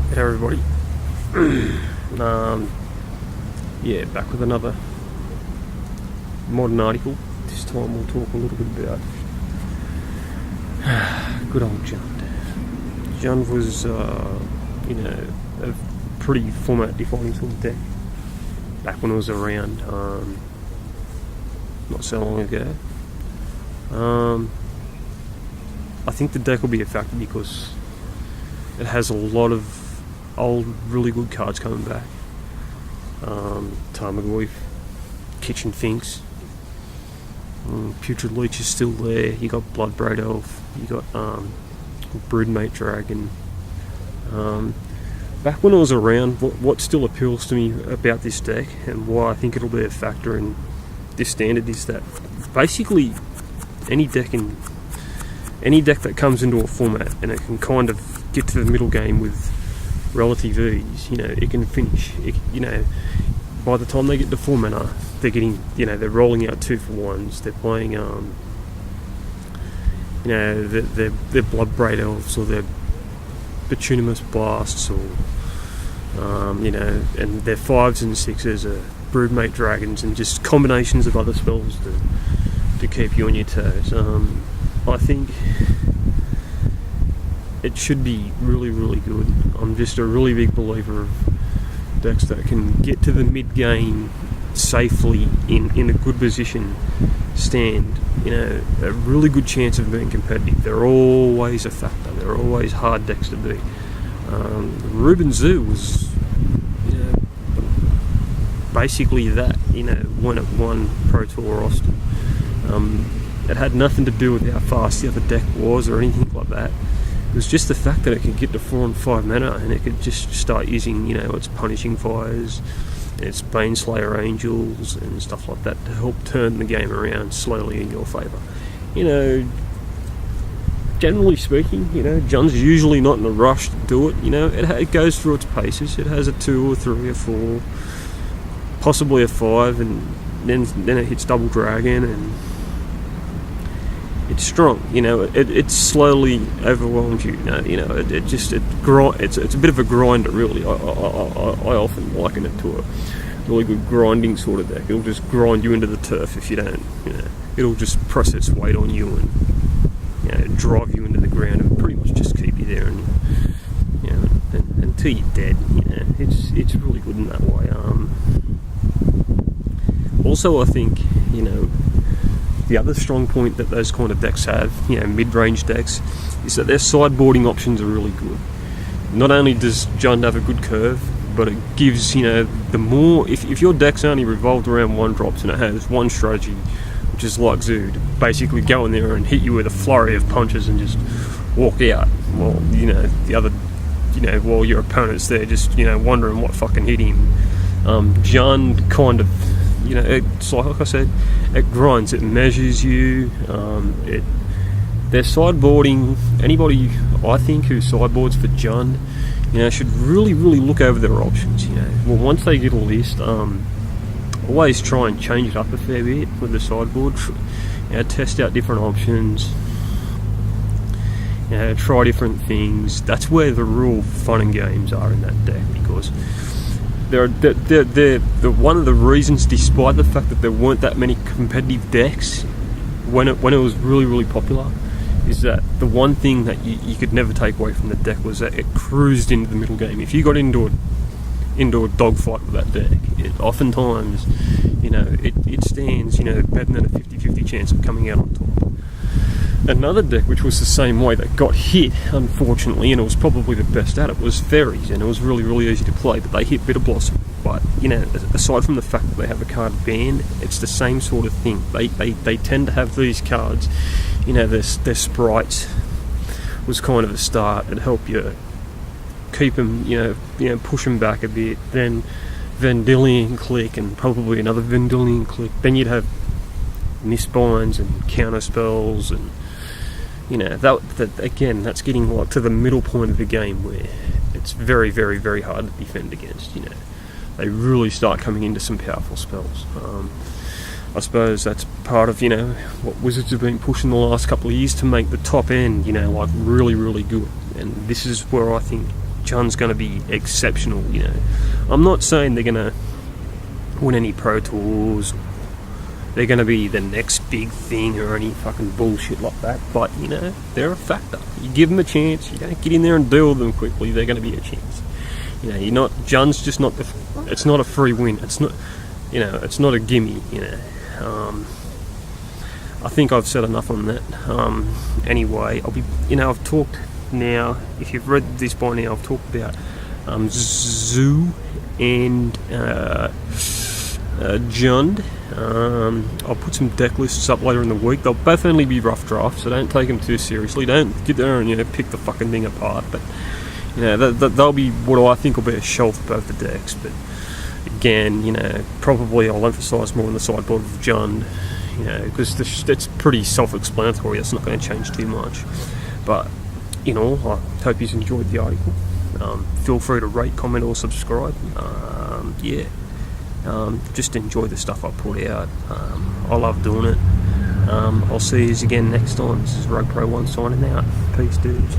Hey everybody. Yeah, back with another modern article. This time we'll talk a little bit about good old Jund. Jund was, a pretty format-defining sort of deck back when it was around, not so long ago. I think the deck will be a factor because it has a lot of old, really good cards coming back. Tarmogoyf, Kitchen Finks, Putrid Leech is still there. You got Bloodbraid Elf. You got Broodmate Dragon. Back when it was around, what still appeals to me about this deck and why I think it'll be a factor in this standard is that basically any deck that comes into a format and it can kind of get to the middle game with relative ease, it can finish. By the time they get to 4 mana, they're getting, they're rolling out 2-for-1s. They're playing, their Bloodbraid Elves or their Bituminous Blasts, or and their 5s and 6s are Broodmate Dragons and just combinations of other spells to keep you on your toes. I think it should be really, really good. I'm just a really big believer of decks that can get to the mid-game safely in a good position, stand, a really good chance of being competitive. They're always a factor. They're always hard decks to beat. Ruben Zoo was, basically that, when it won Pro Tour Austin. It had nothing to do with how fast the other deck was or anything like that. It was just the fact that it could get to 4 and 5 mana and it could just start using, its Punishing Fires, its Baneslayer Angels and stuff like that to help turn the game around slowly in your favour. Generally speaking, Jund's usually not in a rush to do it. It goes through its paces. It has a 2 or 3 or 4, possibly a 5, and then it hits Double Dragon and it's strong. It slowly overwhelms you. It's a bit of a grinder, really. I often liken it to a really good grinding sort of deck. It'll just grind you into the turf if you don't. It'll just press its weight on you and drive you into the ground and pretty much just keep you there and until you're dead. It's really good in that way. Also, I think the other strong point that those kind of decks have, mid-range decks, is that their sideboarding options are really good. Not only does Jund have a good curve, but it gives, the more, if your deck's only revolved around 1-drops and it has one strategy, which is like Zoo, to basically go in there and hit you with a flurry of punches and just walk out, while, the other, while your opponent's there just, wondering what fucking hit him. Jund kind of, it's like I said, it grinds, it measures you. Their sideboarding, anybody I think who sideboards for Jund, should really, really look over their options. Well, once they get a list, always try and change it up a fair bit with the sideboard. Test out different options. Try different things. That's where the real fun and games are in that deck, because they're one of the reasons, despite the fact that there weren't that many competitive decks when it was really, really popular, is that the one thing that you could never take away from the deck was that it cruised into the middle game. If you got into a dogfight with that deck, it oftentimes, it stands, better than a 50-50 chance of coming out on top. Another deck which was the same way that got hit, unfortunately, and it was probably the best at it, was Fairies, and it was really, really easy to play, but they hit Bitter Blossom. But, aside from the fact that they have a card ban, it's the same sort of thing. They tend to have these cards, their sprites was kind of a start. It helped you keep them, push them back a bit, then Vendilion Click and probably another Vendilion Click. Then you'd have Mistbinds and counter spells and that again, that's getting like to the middle point of the game where it's very, very, very hard to defend against. They really start coming into some powerful spells. I suppose that's part of what Wizards have been pushing the last couple of years to make the top end like really, really good. And this is where I think Jund's going to be exceptional. You know, I'm not saying they're going to win any Pro Tours. They're going to be the next big thing or any fucking bullshit like that. But you know, they're a factor. You give them a chance. You don't get in there and deal with them quickly. They're going to be a chance. You know, you're not. Jund's just not. It's not a free win. It's not. You know, it's not a gimme. You know. I think I've said enough on that. Anyway, I've talked now. If you've read this by now, I've talked about Zhu and Jund. I'll put some deck lists up later in the week. They'll both only be rough drafts, so don't take them too seriously. Don't get there and pick the fucking thing apart. But they'll be what I think will be a shelf of both the decks. But again, probably I'll emphasise more on the sideboard of Jund. Because it's pretty self-explanatory. It's not going to change too much. But, I hope you enjoyed the article. Feel free to rate, comment, or subscribe. Just enjoy the stuff I put out. I love doing it. I'll see you again next time. This is Rogue Pro 1 signing out. Peace, dudes.